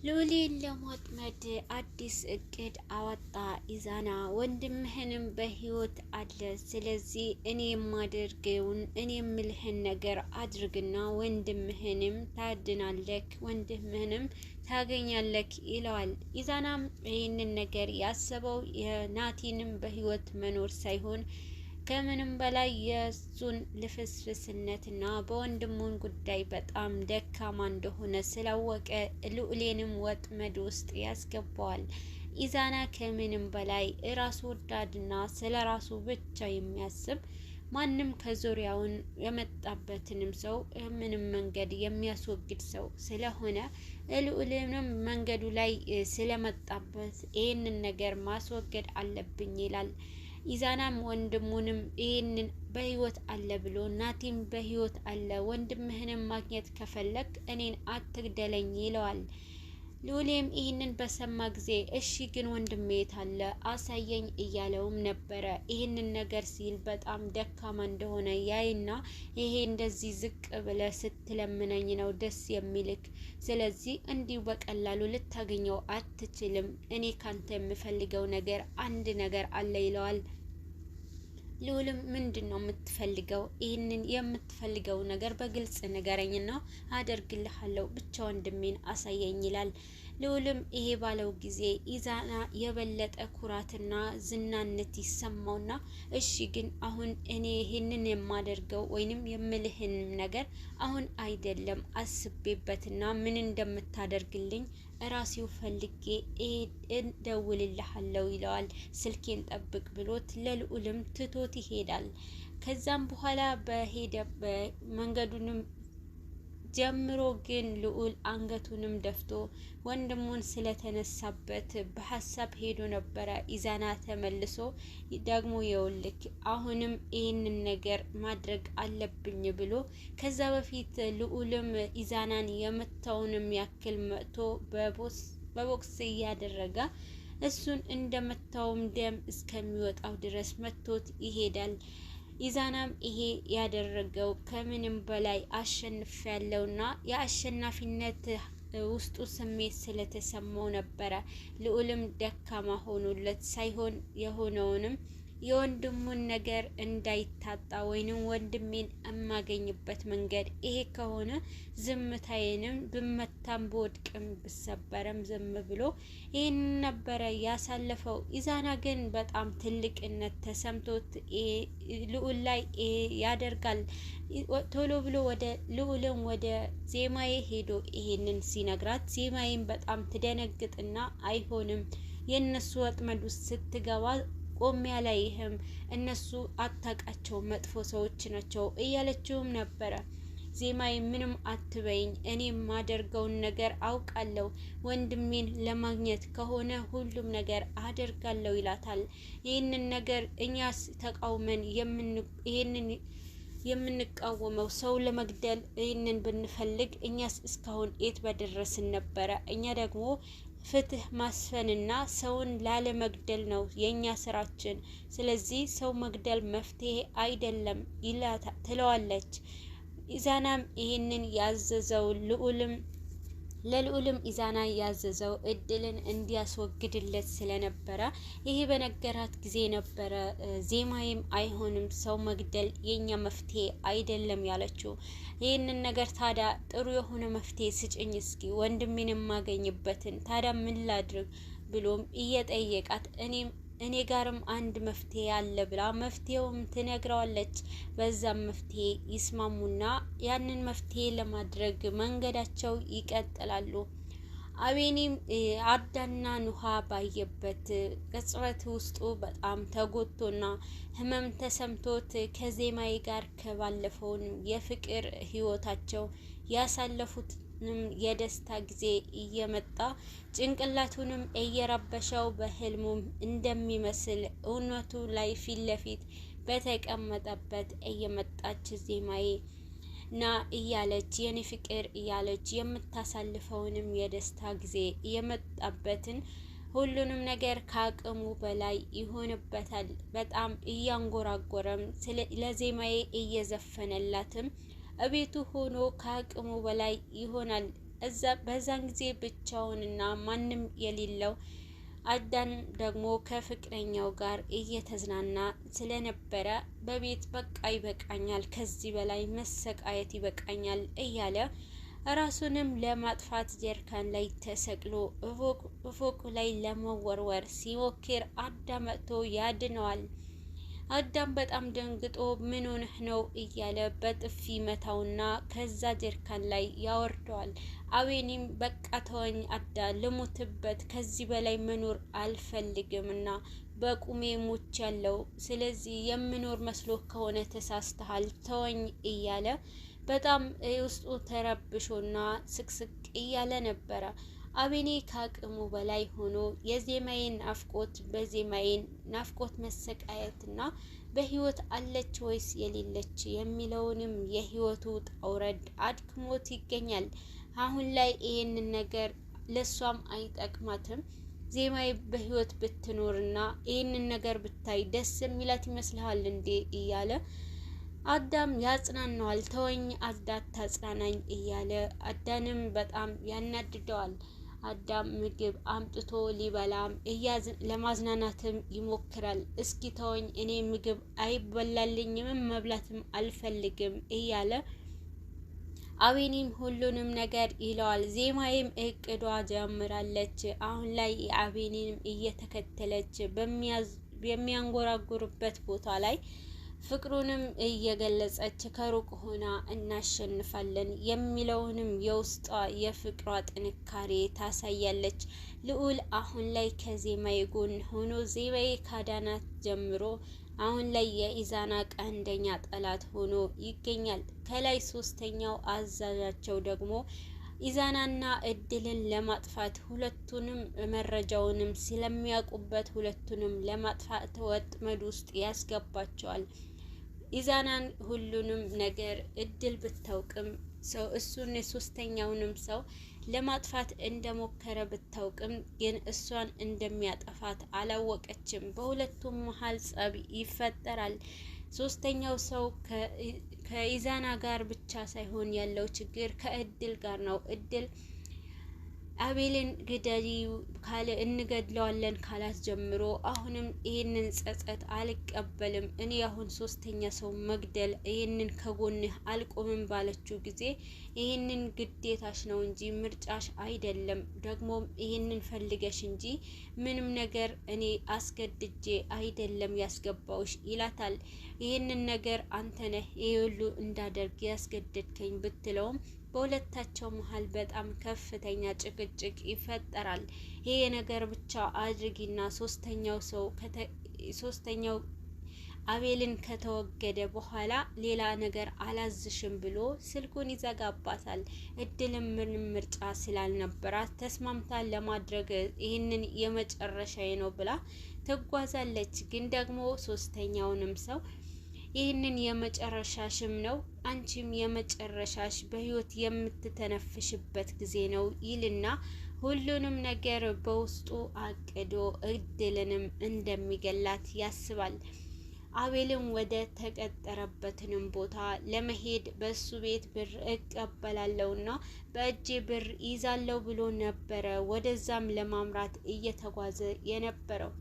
ሉሊን ለማጥመድ አዲስ እቅድ አወጣ። ኢዛና ወንድምህንም በህይወት አለ። ስለዚህ እኔ የማደርገውን እኔ የምልህን ነገር አድርግና ወንድምህንም ታድናለክ፣ ወንድምህንም ታገኛለክ ይለዋል። ኢዛናም ይህንን ነገር ያሰበው የናቲንም በህይወት መኖር ሳይሆን ከምንም በላይ የሱን ልፍስፍስነትና በወንድሙን ጉዳይ በጣም ደካማ እንደሆነ ስላወቀ ልዑሌንም ወጥመድ ውስጥ ያስገባዋል። ኢዛና ከምንም በላይ ራስ ወዳድና ስለ ራሱ ብቻ የሚያስብ ማንም ከዙሪያውን የመጣበትንም ሰው ምንም መንገድ የሚያስወግድ ሰው ስለሆነ ልዑልንም መንገዱ ላይ ስለመጣበት ይህንን ነገር ማስወገድ አለብኝ ይላል። ኢዛናም ወንድሙንም ይህንን በህይወት አለ ብሎ ናቲም በህይወት አለ፣ ወንድምህንም ማግኘት ከፈለክ እኔን አትግደለኝ ይለዋል። ሉሌም ይህንን በሰማ ጊዜ እሺ ግን ወንድሜ የት አለ አሳየኝ እያለውም ነበረ። ይህንን ነገር ሲል በጣም ደካማ እንደሆነ ያይና ይሄ እንደዚህ ዝቅ ብለ ስትለምነኝ ነው ደስ የሚልክ፣ ስለዚህ እንዲሁ በቀላሉ ልታገኘው አትችልም፣ እኔ ካንተ የምፈልገው ነገር አንድ ነገር አለ ይለዋል። ልዑልም ምንድነው የምትፈልገው? ይህንን የምትፈልገው ነገር በግልጽ ንገረኝና አደርግልሃለሁ፣ ብቻ ወንድሜን አሳየኝ ይላል። ልዑልም ይሄ ባለው ጊዜ ኢዛና የበለጠ ኩራትና ዝናነት ይሰማውና እሺ ግን አሁን እኔ ይህንን የማደርገው ወይንም የምልህን ነገር አሁን አይደለም፣ አስቤበትና ምን እንደምታደርግልኝ ራሴው ፈልጌ እደውልልሃለሁ ይለዋል። ስልኬን ጠብቅ ብሎት ለልዑልም ትቶት ይሄዳል። ከዛም በኋላ በሄደበት መንገዱንም ጀምሮ ግን ልዑል አንገቱንም ደፍቶ ወንድሙን ስለተነሳበት በሀሳብ ሄዶ ነበረ። ኢዛና ተመልሶ ደግሞ የውልክ አሁንም ይህንን ነገር ማድረግ አለብኝ ብሎ ከዛ በፊት ልዑልም ኢዛናን የመታውንም ያክል መጥቶ በቦክስ እያደረገ እሱን እንደመታውም ደም እስከሚወጣው ድረስ መቶት ይሄዳል። ኢዛናም ይሄ ያደረገው ከምንም በላይ አሸንፍ ያለውና የአሸናፊነት ውስጡ ስሜት ስለተሰማው ነበረ። ልዑልም ደካማ ሆኖለት ሳይሆን የሆነውንም የወንድሙን ነገር እንዳይታጣ ወይንም ወንድሜን የማገኝበት መንገድ ይሄ ከሆነ ዝምታዬንም ብመታም በወድቅም ብሰበረም ዝም ብሎ ይህን ነበረ ያሳለፈው። ኢዛና ግን በጣም ትልቅነት ተሰምቶት ልዑል ላይ ያደርጋል። ቶሎ ብሎ ወደ ልዑልም ወደ ዜማዬ ሄዶ ይሄንን ሲነግራት ዜማዬም በጣም ትደነግጥና አይሆንም የነሱ ወጥመድ ውስጥ ስትገባ ቆሚያ ላይ ይህም እነሱ አታቃቸው መጥፎ ሰዎች ናቸው እያለችውም ነበረ። ዜማዬ ምንም አትበይኝ፣ እኔ የማደርገውን ነገር አውቃለሁ፣ ወንድሜን ለማግኘት ከሆነ ሁሉም ነገር አደርጋለሁ ይላታል። ይህንን ነገር እኛስ ተቃውመን ይህንን የምንቃወመው ሰው ለመግደል ይህንን ብንፈልግ እኛስ እስካሁን የት በደረስን ነበረ። እኛ ደግሞ ፍትህ ማስፈንና ሰውን ላለመግደል ነው የኛ ስራችን። ስለዚህ ሰው መግደል መፍትሄ አይደለም ትለዋለች። ኢዛናም ይህንን ያዘዘው ለልዑልም ኢዛና ያዘዘው እድልን እንዲያስወግድለት ስለነበረ ይሄ በነገራት ጊዜ ነበረ ዜማዬም አይሆንም ሰው መግደል የኛ መፍትሄ አይደለም ያለችው። ይህንን ነገር ታዲያ ጥሩ የሆነ መፍትሄ ስጭኝ እስኪ ወንድሜን የማገኝበትን ታዲያ ምን ላድርግ ብሎም እየጠየቃት እኔ ጋርም አንድ መፍትሄ አለ ብላ መፍትሄውም ትነግረዋለች። በዛም መፍትሄ ይስማሙና ያንን መፍትሄ ለማድረግ መንገዳቸው ይቀጥላሉ። አቤኒም አዳና ኑሃ ባየበት ቅጽበት ውስጡ በጣም ተጎድቶና ህመም ተሰምቶት ከዜማዬ ጋር ከባለፈውን የፍቅር ህይወታቸው ያሳለፉት የደስታ ጊዜ እየመጣ ጭንቅላቱንም እየረበሸው በህልሙም እንደሚመስል እውነቱ ላይ ፊት ለፊት በተቀመጠበት እየመጣች ዜማዬ ና እያለች የኔ ፍቅር እያለች የምታሳልፈውንም የደስታ ጊዜ የመጣበትን ሁሉንም ነገር ከአቅሙ በላይ ይሆንበታል። በጣም እያንጎራጎረም ለዜማዬ እየዘፈነላትም እቤቱ ሆኖ ከአቅሙ በላይ ይሆናል። በዛን ጊዜ ብቻውንና ማንም የሌለው አዳም ደግሞ ከፍቅረኛው ጋር እየተዝናና ስለነበረ በቤት በቃ ይበቃኛል፣ ከዚህ በላይ መሰቃየት ይበቃኛል እያለ ራሱንም ለማጥፋት ጀርካን ላይ ተሰቅሎ ፎቅ ላይ ለመወርወር ሲሞክር አዳም መጥቶ ያድነዋል። አዳም በጣም ደንግጦ ምን ሆነህ ነው እያለ በጥፊ መታውና ከዛ ጀርካን ላይ ያወርደዋል። አቤኒም በቃ ተወኝ አዳ ልሙትበት፣ ከዚህ በላይ መኖር አልፈልግምና በቁሜ ሞች ያለው፣ ስለዚህ የምኖር መስሎ ከሆነ ተሳስተሃል ተወኝ እያለ በጣም ውስጡ ተረብሾና ስቅስቅ እያለ ነበረ። አቤኔ ከአቅሙ በላይ ሆኖ የዜማዬን ናፍቆት በዜማዬን ናፍቆት መሰቃየትና በህይወት አለች ወይስ የሌለች የሚለውንም የህይወቱ ጣውረድ አድክሞት ይገኛል። አሁን ላይ ይህንን ነገር ለሷም አይጠቅማትም። ዜማዬ በህይወት ብትኖርና ይህንን ነገር ብታይ ደስ የሚላት ይመስልሃል እንዴ እያለ አዳም ያጽናናዋል። ተወኝ አዳት ታጽናናኝ እያለ አዳንም በጣም ያናድደዋል። አዳም ምግብ አምጥቶ ሊበላም ለማዝናናትም ይሞክራል። እስኪ ተወኝ እኔ ምግብ አይበላልኝም መብላትም አልፈልግም እያለ አቤኒም ሁሉንም ነገር ይለዋል። ዜማዬም እቅዷ ጀምራለች። አሁን ላይ አቤኒንም እየተከተለች በሚያንጎራጉርበት ቦታ ላይ ፍቅሩንም እየገለጸች ከሩቅ ሆና እናሸንፋለን የሚለውንም የውስጧ የፍቅሯ ጥንካሬ ታሳያለች። ልዑል አሁን ላይ ከዜማዬ ጎን ሆኖ ዜማዬ ካዳናት ጀምሮ አሁን ላይ የኢዛና ቀንደኛ ጠላት ሆኖ ይገኛል። ከላይ ሶስተኛው አዛዣቸው ደግሞ ኢዛናና እድልን ለማጥፋት ሁለቱንም መረጃውንም ስለሚያውቁበት ሁለቱንም ለማጥፋት ወጥመድ ውስጥ ያስገባቸዋል። ኢዛናን ሁሉንም ነገር እድል ብታውቅም ሰው እሱን የሶስተኛውንም ሰው ለማጥፋት እንደሞከረ ብታውቅም ግን እሷን እንደሚያጠፋት አላወቀችም። በሁለቱም መሀል ጸብ ይፈጠራል። ሶስተኛው ሰው ከኢዛና ጋር ብቻ ሳይሆን ያለው ችግር ከእድል ጋር ነው። እድል አቤልን ግደሊ ካለ እንገድለዋለን ካላት ጀምሮ አሁንም ይህንን ጸጸት አልቀበልም፣ እኔ አሁን ሶስተኛ ሰው መግደል ይህንን ከጎንህ አልቆምም ባለችው ጊዜ ይህንን ግዴታሽ ነው እንጂ ምርጫሽ አይደለም፣ ደግሞም ይህንን ፈልገሽ እንጂ ምንም ነገር እኔ አስገድጄ አይደለም ያስገባውሽ ይላታል። ይህንን ነገር አንተ ነህ ይሄ ሁሉ እንዳደርግ ያስገደድከኝ ብትለውም በሁለታቸው መሀል በጣም ከፍተኛ ጭቅጭቅ ይፈጠራል። ይሄ ነገር ብቻ አድርጊና ሶስተኛው አቤልን ከተወገደ በኋላ ሌላ ነገር አላዝሽም ብሎ ስልኩን ይዘጋባታል። እድልም ምንም ምርጫ ስላልነበራት ተስማምታ ለማድረግ ይህንን የመጨረሻዬ ነው ብላ ትጓዛለች። ግን ደግሞ ሶስተኛውንም ሰው ይህንን የመጨረሻሽም ነው አንቺም የመጨረሻሽ በህይወት የምትተነፍሽበት ጊዜ ነው ይልና ሁሉንም ነገር በውስጡ አቅዶ እድልንም እንደሚገላት ያስባል። አቤልም ወደ ተቀጠረበትንም ቦታ ለመሄድ በሱ ቤት ብር እቀበላለሁና በእጄ ብር ይዛለው ብሎ ነበረ ወደዛም ለማምራት እየተጓዘ የነበረው።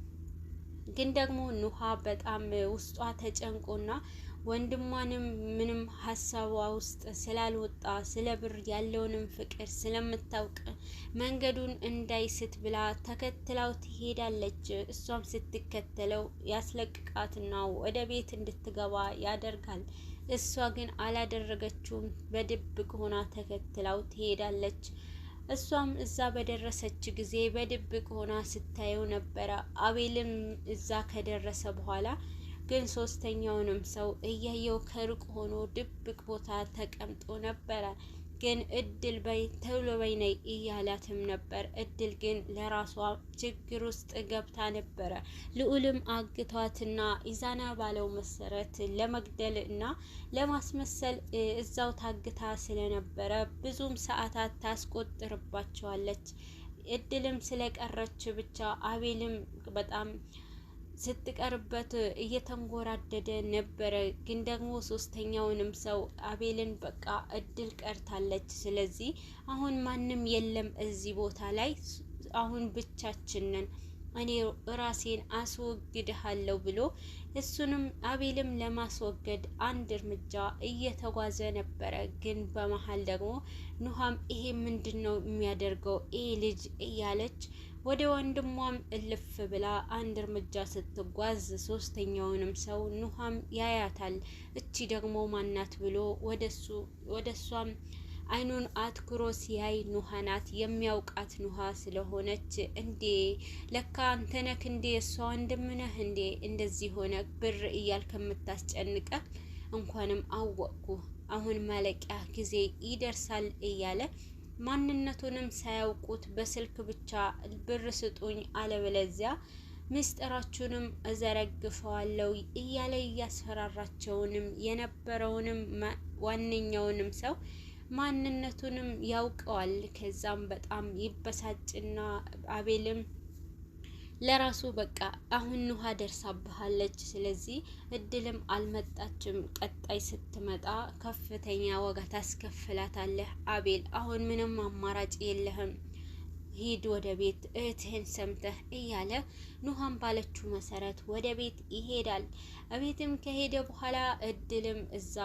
ግን ደግሞ ኑሃ በጣም ውስጧ ተጨንቆና ወንድሟንም ምንም ሀሳቧ ውስጥ ስላልወጣ ስለ ብር ያለውንም ፍቅር ስለምታውቅ መንገዱን እንዳይስት ብላ ተከትላው ትሄዳለች። እሷም ስትከተለው ያስለቅቃትና ወደ ቤት እንድትገባ ያደርጋል። እሷ ግን አላደረገችውም። በድብቅ ሆና ተከትላው ትሄዳለች። እሷም እዛ በደረሰች ጊዜ በድብቅ ሆና ስታየው ነበረ። አቤልም እዛ ከደረሰ በኋላ ግን ሶስተኛውንም ሰው እያየው ከሩቅ ሆኖ ድብቅ ቦታ ተቀምጦ ነበረ። ግን እድል በይ ተብሎ በይ ነይ እያላትም ነበር። እድል ግን ለራሷ ችግር ውስጥ ገብታ ነበረ። ልዑልም አግቷትና ኢዛና ባለው መሰረት ለመግደል እና ለማስመሰል እዛው ታግታ ስለነበረ ብዙም ሰዓታት ታስቆጥርባቸዋለች። እድልም ስለቀረች ብቻ አቤልም በጣም ስትቀርበት እየተንጎራደደ ነበረ። ግን ደግሞ ሶስተኛውንም ሰው አቤልን በቃ እድል ቀርታለች። ስለዚህ አሁን ማንም የለም እዚህ ቦታ ላይ አሁን ብቻችንን እኔ ራሴን አስወግድሃለሁ ብሎ እሱንም አቤልም ለማስወገድ አንድ እርምጃ እየተጓዘ ነበረ። ግን በመሃል ደግሞ ኑሃም ይሄ ምንድነው የሚያደርገው ይሄ ልጅ እያለች ወደ ወንድሟም እልፍ ብላ አንድ እርምጃ ስትጓዝ ሶስተኛውንም ሰው ኑሃም ያያታል። እቺ ደግሞ ማናት ብሎ ወደሷም አይኑን አትኩሮ ሲያይ ኑሃ ናት። የሚያውቃት ኑሃ ስለሆነች እንዴ ለካ አንተ ነህ እንዴ እሷ ወንድምነህ እንዴ እንደዚህ ሆነ ብር እያልክ የምታስጨንቀ እንኳንም አወቅኩ አሁን ማለቂያ ጊዜ ይደርሳል እያለ ማንነቱንም ሳያውቁት በስልክ ብቻ ብር ስጡኝ አለበለዚያ ምስጢራችሁንም እዘረግፈዋለሁ እያለ እያስፈራራቸውንም የነበረውንም ዋነኛውንም ሰው ማንነቱንም ያውቀዋል። ከዛም በጣም ይበሳጭና አቤልም ለራሱ በቃ አሁን ኑሃ ደርሳብሃለች፣ ስለዚህ እድልም አልመጣችም፣ ቀጣይ ስትመጣ ከፍተኛ ዋጋ ታስከፍላታለህ አቤል፣ አሁን ምንም አማራጭ የለህም፣ ሂድ ወደ ቤት እህትህን ሰምተህ እያለ ኑሃም ባለችው መሰረት ወደ ቤት ይሄዳል። እቤትም ከሄደ በኋላ እድልም እዛ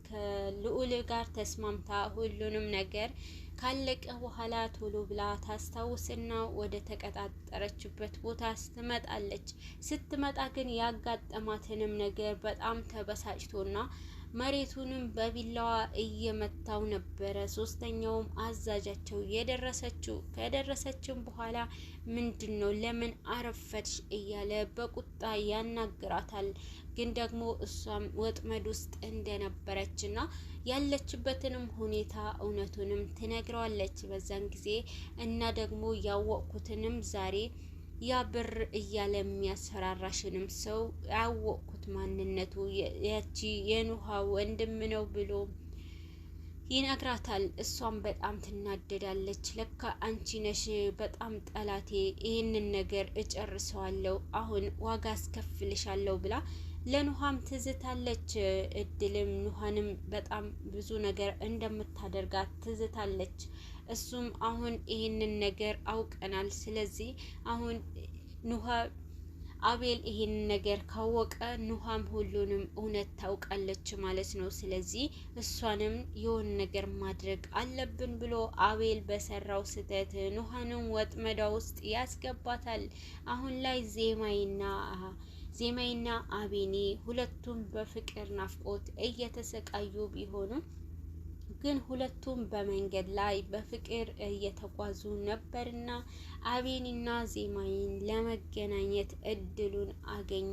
ከልዑል ጋር ተስማምታ ሁሉንም ነገር ካለቀ በኋላ ቶሎ ብላ ታስታውስና ወደ ተቀጣጠረችበት ቦታ ትመጣለች። ስትመጣ ግን ያጋጠማትንም ነገር በጣም ተበሳጭቶና መሬቱንም በቢላዋ እየመታው ነበረ። ሶስተኛውም አዛዣቸው ከደረሰችም በኋላ ምንድነው ለምን አረፈድሽ እያለ በቁጣ ያናግራታል። ግን ደግሞ እሷም ወጥመድ ውስጥ እንደነበረችና ያለችበትንም ሁኔታ እውነቱንም ትነግረዋለች። በዛን ጊዜ እና ደግሞ ያወቅኩትንም ዛሬ ያ ብር እያለ የሚያስፈራራሽንም ሰው ያወቅኩት ማንነቱ ያቺ የኑሃ ወንድም ነው ብሎ ይነግራታል። እሷም በጣም ትናደዳለች። ለካ አንቺ ነሽ በጣም ጠላቴ፣ ይህንን ነገር እጨርሰዋለሁ፣ አሁን ዋጋ አስከፍልሻለሁ ብላ ለኑሃም ትዝታለች። እድልም ኑሃንም በጣም ብዙ ነገር እንደምታደርጋት ትዝታለች። እሱም አሁን ይህንን ነገር አውቀናል፣ ስለዚህ አሁን አቤል ይህንን ነገር ካወቀ ኑሃም ሁሉንም እውነት ታውቃለች ማለት ነው። ስለዚህ እሷንም የሆነ ነገር ማድረግ አለብን ብሎ አቤል በሰራው ስህተት ኑሃንም ወጥመዷ ውስጥ ያስገባታል። አሁን ላይ ዜማይና አቤኔ ሁለቱም በፍቅር ናፍቆት እየተሰቃዩ ቢሆኑም ግን ሁለቱም በመንገድ ላይ በፍቅር እየተጓዙ ነበርና አቤኔና ዜማይን ለመገናኘት እድሉን አገኙ።